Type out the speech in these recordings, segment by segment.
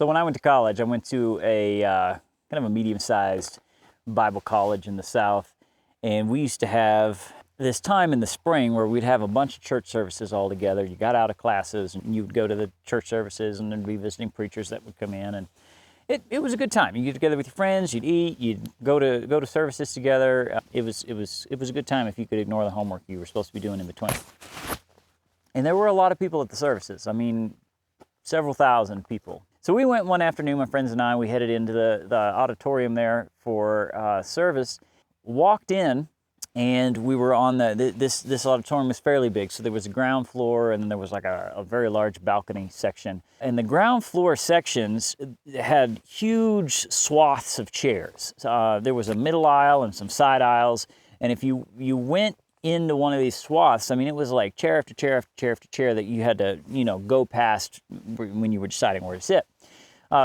So when I went to college, I went to a kind of a medium-sized Bible college in the South, and we used to have this time in the spring where we'd have a bunch of church services all together. You got out of classes, and you would go to the church services, and there'd be visiting preachers that would come in, and it was a good time. You get together with your friends, you'd eat, you'd go to services together. It was a good time if you could ignore the homework you were supposed to be doing in between. And there were a lot of people at the services. I mean, several thousand people. So we went one afternoon, my friends and I, we headed into the auditorium there for service, walked in, and we were on this auditorium was fairly big. So there was a ground floor, and then there was like a very large balcony section. And the ground floor sections had huge swaths of chairs. There was a middle aisle and some side aisles. And if you went into one of these swaths, I mean, it was like chair after chair after chair after chair that you had to, go past when you were deciding where to sit.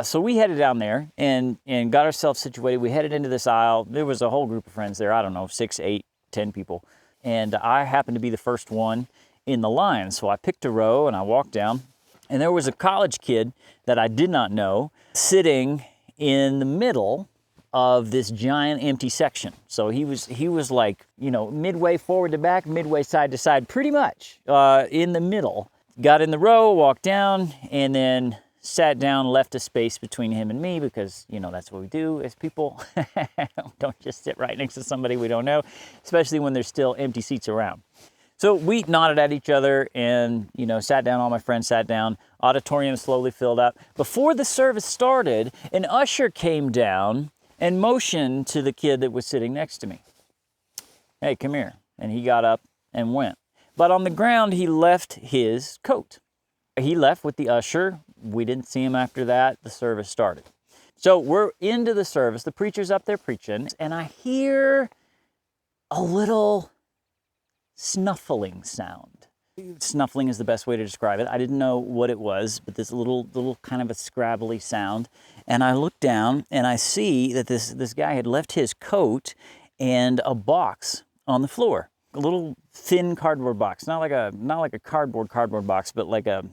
So we headed down there and got ourselves situated. We headed into this aisle. There was a whole group of friends there. I don't know, 6, 8, 10 people. And I happened to be the first one in the line. So I picked a row and I walked down. And there was a college kid that I did not know sitting in the middle of this giant empty section. So he was like, midway forward to back, midway side to side, pretty much in the middle. Got in the row, walked down, and then sat down, left a space between him and me because, that's what we do as people. Don't just sit right next to somebody we don't know, especially when there's still empty seats around. So we nodded at each other and, sat down. All my friends sat down. Auditorium slowly filled up. Before the service started, an usher came down and motioned to the kid that was sitting next to me. Hey, come here. And he got up and went. But on the ground, he left his coat. He left with the usher. We didn't see him after that. The service started. So we're into the service. The preacher's up there preaching, and I hear a little snuffling sound. Snuffling is the best way to describe it. I didn't know what it was, but this little kind of a scrabbly sound. And I look down and I see that this guy had left his coat and a box on the floor. A little thin cardboard box. Not like a cardboard box, but like a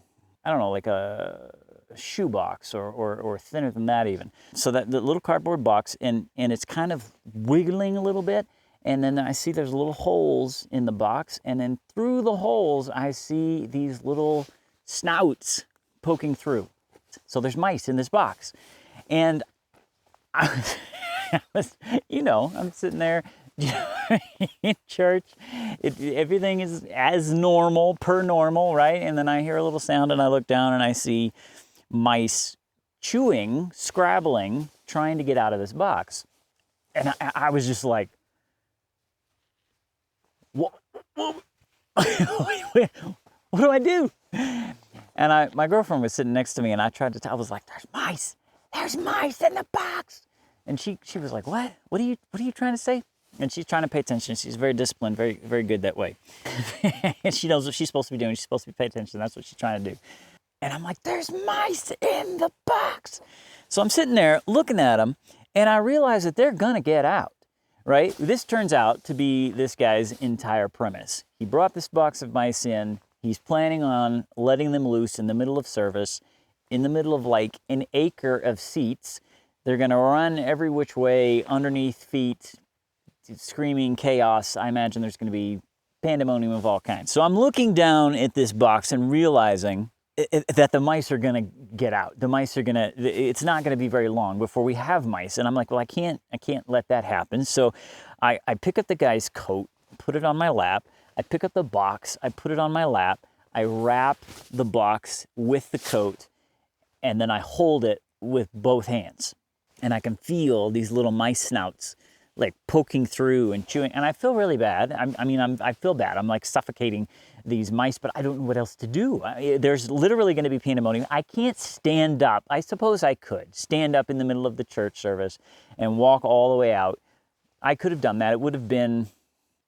shoe box or thinner than that even. So that the little cardboard box and it's kind of wiggling a little bit. And then I see there's little holes in the box, and then through the holes, I see these little snouts poking through. So there's mice in this box. And I was, I'm sitting there in church. Everything is as normal, per normal, right? And then I hear a little sound, and I look down, and I see mice chewing, scrabbling, trying to get out of this box. And I was just like, what do I do? And my girlfriend was sitting next to me, and I was like, there's mice in the box. And she was like, what are you trying to say? And she's trying to pay attention. She's very disciplined, very, very good that way. And she knows what she's supposed to be doing. She's supposed to be paying attention. That's what she's trying to do. And I'm like, there's mice in the box. So I'm sitting there looking at them, and I realize that they're gonna get out. Right? This turns out to be this guy's entire premise. He brought this box of mice in. He's planning on letting them loose in the middle of service, in the middle of like an acre of seats. They're going to run every which way, underneath feet, screaming chaos. I imagine there's going to be pandemonium of all kinds. So I'm looking down at this box and realizing that the mice are going to get out. It's not going to be very long before we have mice. And I'm like, well, I can't let that happen. So I pick up the guy's coat, put it on my lap. I pick up the box, I put it on my lap. I wrap the box with the coat, and then I hold it with both hands. And I can feel these little mice snouts like poking through and chewing. And I feel really bad. I feel bad. I'm like suffocating these mice, but I don't know what else to do. There's literally going to be pandemonium. I can't stand up. I suppose I could stand up in the middle of the church service and walk all the way out. I could have done that. It would have been,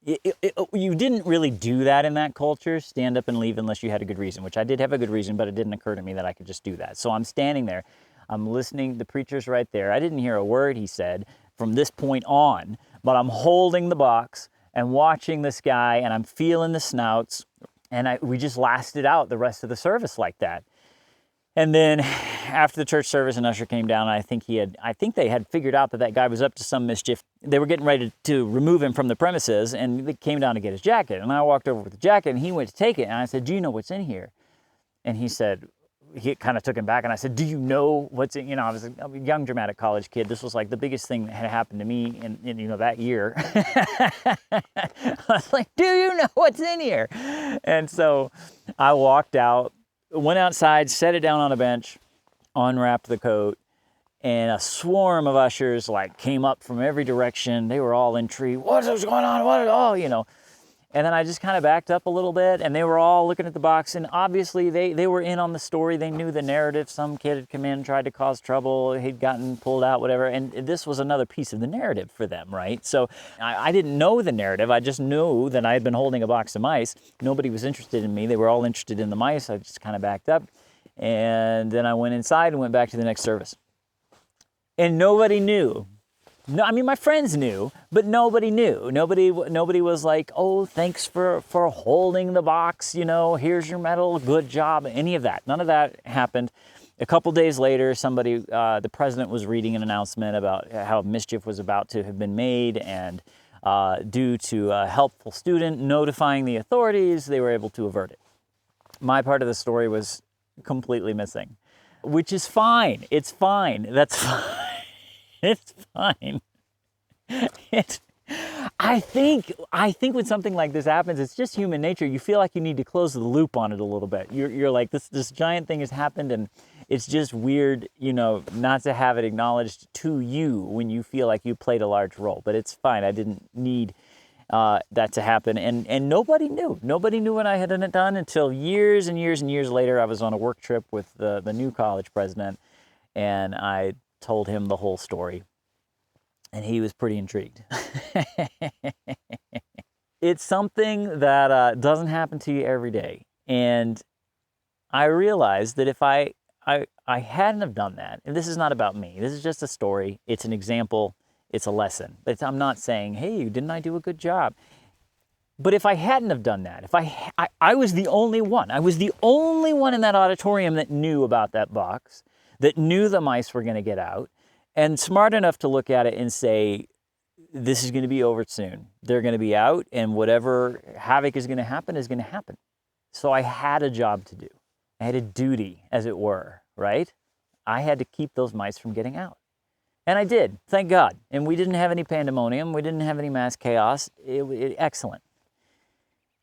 you didn't really do that in that culture, stand up and leave unless you had a good reason, which I did have a good reason, but it didn't occur to me that I could just do that. So I'm standing there. I'm listening. The preacher's right there. I didn't hear a word he said from this point on, but I'm holding the box and watching this guy, and I'm feeling the snouts, and we just lasted out the rest of the service like that. And then after the church service, an usher came down. And I think they had figured out that guy was up to some mischief. They were getting ready to remove him from the premises, and they came down to get his jacket. And I walked over with the jacket, and he went to take it. And I said, "Do you know what's in here?" And he said, he kind of took him back, and I said, "Do you know what's in?" I was a young dramatic college kid. This was like the biggest thing that had happened to me in that year. I was like, "Do you know what's in here?" And so I walked out, went outside, set it down on a bench, unwrapped the coat, and a swarm of ushers came up from every direction. They were all intrigued. What's going on? What? And then I just kind of backed up a little bit, and they were all looking at the box, and obviously they were in on the story. They knew the narrative. Some kid had come in, tried to cause trouble, he'd gotten pulled out, whatever, and this was another piece of the narrative for them, right? So I didn't know the narrative. I just knew that I had been holding a box of mice. Nobody was interested in me. They were all interested in the mice. I just kind of backed up, and then I went inside and went back to the next service. And nobody knew. No, I mean, my friends knew, but nobody knew. Nobody was like, "Oh, thanks for holding the box, here's your medal, good job," any of that. None of that happened. A couple days later, the president was reading an announcement about how mischief was about to have been made, and due to a helpful student notifying the authorities, they were able to avert it. My part of the story was completely missing, which is fine. It's fine. That's fine. It's fine. I think when something like this happens, it's just human nature. You feel like you need to close the loop on it a little bit. You're like, this giant thing has happened, and it's just weird, not to have it acknowledged to you when you feel like you played a large role. But it's fine. I didn't need that to happen, and nobody knew. Nobody knew what I had done until years and years and years later. I was on a work trip with the new college president, and I told him the whole story, and he was pretty intrigued. It's something that doesn't happen to you every day, and I realized that if I hadn't have done that, and this is not about me, this is just a story, it's an example, it's a lesson. I'm not saying, "Hey, didn't I do a good job?" But if I hadn't have done that, if I was the only one in that auditorium that knew about that box, that knew the mice were going to get out, and smart enough to look at it and say, "This is going to be over soon. They're going to be out, and whatever havoc is going to happen is going to happen." So I had a job to do. I had a duty, as it were, right? I had to keep those mice from getting out. And I did, thank God. And we didn't have any pandemonium. We didn't have any mass chaos. Excellent.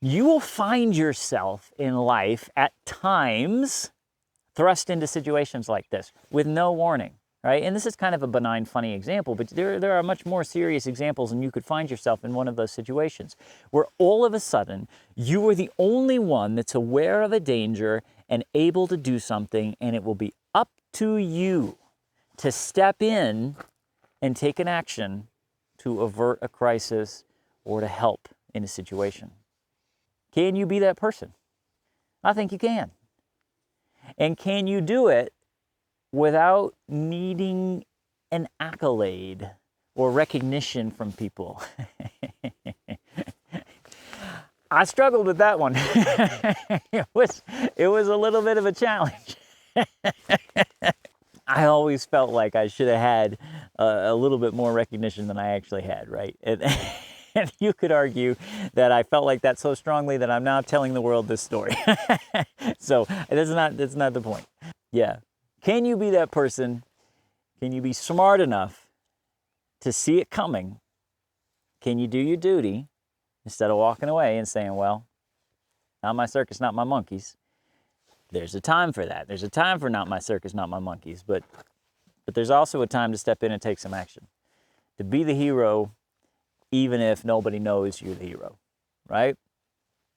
You will find yourself in life at times thrust into situations like this with no warning, right? And this is kind of a benign, funny example, but there are much more serious examples, and you could find yourself in one of those situations where all of a sudden you are the only one that's aware of a danger and able to do something, and it will be up to you to step in and take an action to avert a crisis or to help in a situation. Can you be that person? I think you can. And can you do it without needing an accolade or recognition from people? I struggled with that one. It was a little bit of a challenge. I always felt like I should have had a little bit more recognition than I actually had, right? And you could argue that I felt like that so strongly that I'm now telling the world this story. So that's not the point. Yeah. Can you be that person? Can you be smart enough to see it coming? Can you do your duty instead of walking away and saying, "Well, not my circus, not my monkeys"? There's a time for that. There's a time for not my circus, not my monkeys. But there's also a time to step in and take some action. To be the hero, even if nobody knows you're the hero, right?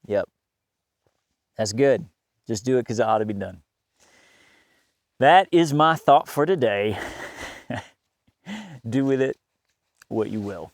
Yep. That's good. Just do it because it ought to be done. That is my thought for today. Do with it what you will.